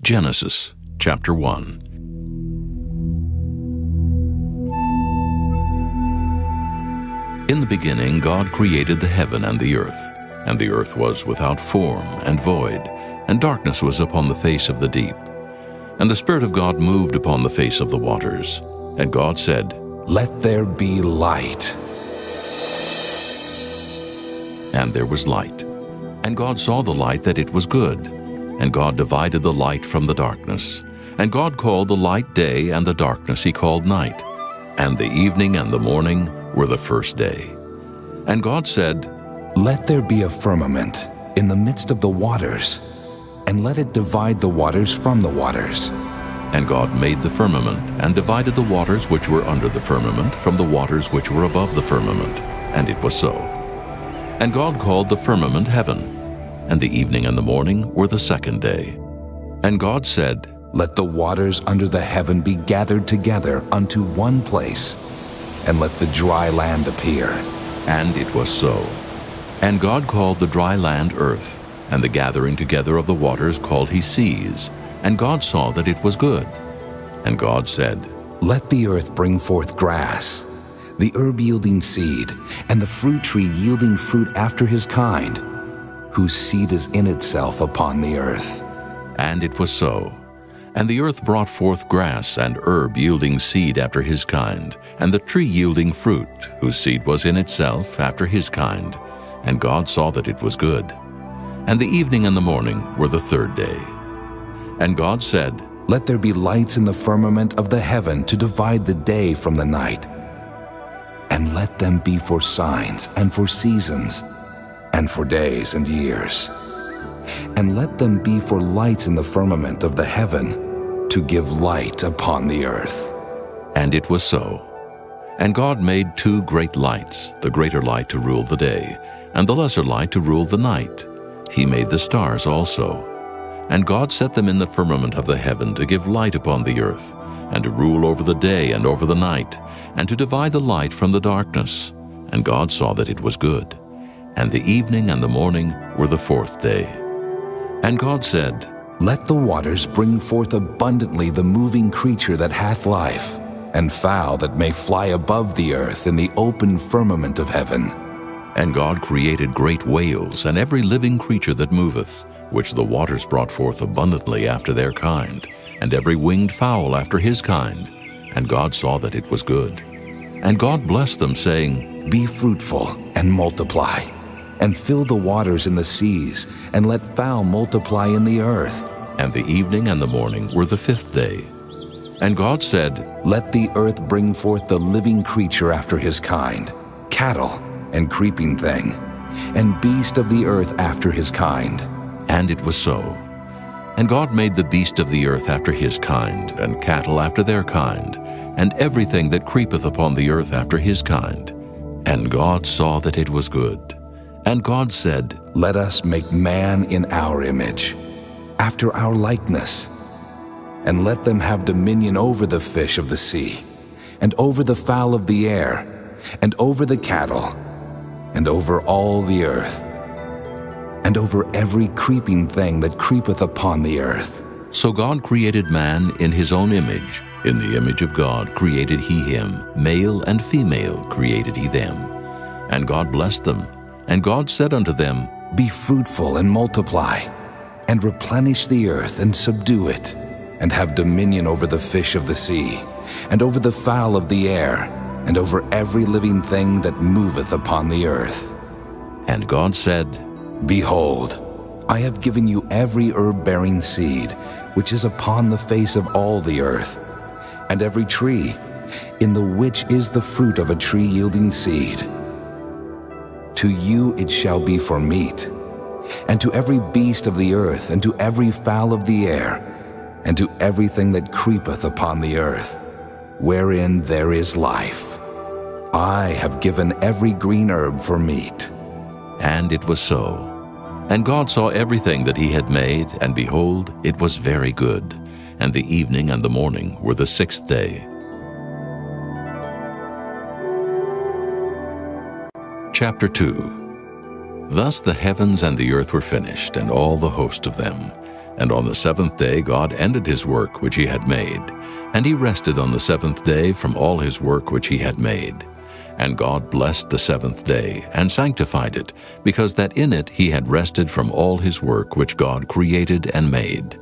Genesis chapter 1. In the beginning God created the heaven and the earth was without form and void, and darkness was upon the face of the deep. And the Spirit of God moved upon the face of the waters. And God said, "Let there be light." And there was light. And God saw the light that it was good. And God divided the light from the darkness. And God called the light day, and the darkness he called night. And the evening and the morning were the first day. And God said, "Let there be a firmament in the midst of the waters, and let it divide the waters from the waters." And God made the firmament, and divided the waters which were under the firmament from the waters which were above the firmament. And it was so. And God called the firmament heaven. And the evening and the morning were the second day. And God said, "Let the waters under the heaven be gathered together unto one place, and let the dry land appear." And it was so. And God called the dry land earth, and the gathering together of the waters called he seas. And God saw that it was good. And God said, "Let the earth bring forth grass, the herb yielding seed, and the fruit tree yielding fruit after his kind, whose seed is in itself upon the earth." And it was so. And the earth brought forth grass and herb yielding seed after his kind, and the tree yielding fruit, whose seed was in itself after his kind. And God saw that it was good. And the evening and the morning were the third day. And God said, "Let there be lights in the firmament of the heaven to divide the day from the night, and let them be for signs and for seasons, and for days and years. And let them be for lights in the firmament of the heaven, to give light upon the earth." And it was so. And God made two great lights, the greater light to rule the day, and the lesser light to rule the night. He made the stars also. And God set them in the firmament of the heaven to give light upon the earth, and to rule over the day and over the night, and to divide the light from the darkness. And God saw that it was good. And the evening and the morning were the fourth day. And God said, "Let the waters bring forth abundantly the moving creature that hath life, and fowl that may fly above the earth in the open firmament of heaven." And God created great whales, and every living creature that moveth, which the waters brought forth abundantly after their kind, and every winged fowl after his kind. And God saw that it was good. And God blessed them, saying, "Be fruitful and multiply, and fill the waters in the seas, and let fowl multiply in the earth." And the evening and the morning were the fifth day. And God said, "Let the earth bring forth the living creature after his kind, cattle and creeping thing, and beast of the earth after his kind." And it was so. And God made the beast of the earth after his kind, and cattle after their kind, and everything that creepeth upon the earth after his kind. And God saw that it was good. And God said, "Let us make man in our image, after our likeness, and let them have dominion over the fish of the sea, and over the fowl of the air, and over the cattle, and over all the earth, and over every creeping thing that creepeth upon the earth." So God created man in his own image. In the image of God created he him. Male and female created he them. And God blessed them. And God said unto them, "Be fruitful and multiply, and replenish the earth and subdue it, and have dominion over the fish of the sea, and over the fowl of the air, and over every living thing that moveth upon the earth." And God said, "Behold, I have given you every herb-bearing seed, which is upon the face of all the earth, and every tree, in the which is the fruit of a tree yielding seed. To you it shall be for meat, and to every beast of the earth, and to every fowl of the air, and to everything that creepeth upon the earth, wherein there is life. I have given every green herb for meat." And it was so. And God saw everything that he had made, and behold, it was very good. And the evening and the morning were the sixth day. Chapter 2. Thus the heavens and the earth were finished, and all the host of them. And on the seventh day God ended his work which he had made. And he rested on the seventh day from all his work which he had made. And God blessed the seventh day, and sanctified it, because that in it he had rested from all his work which God created and made.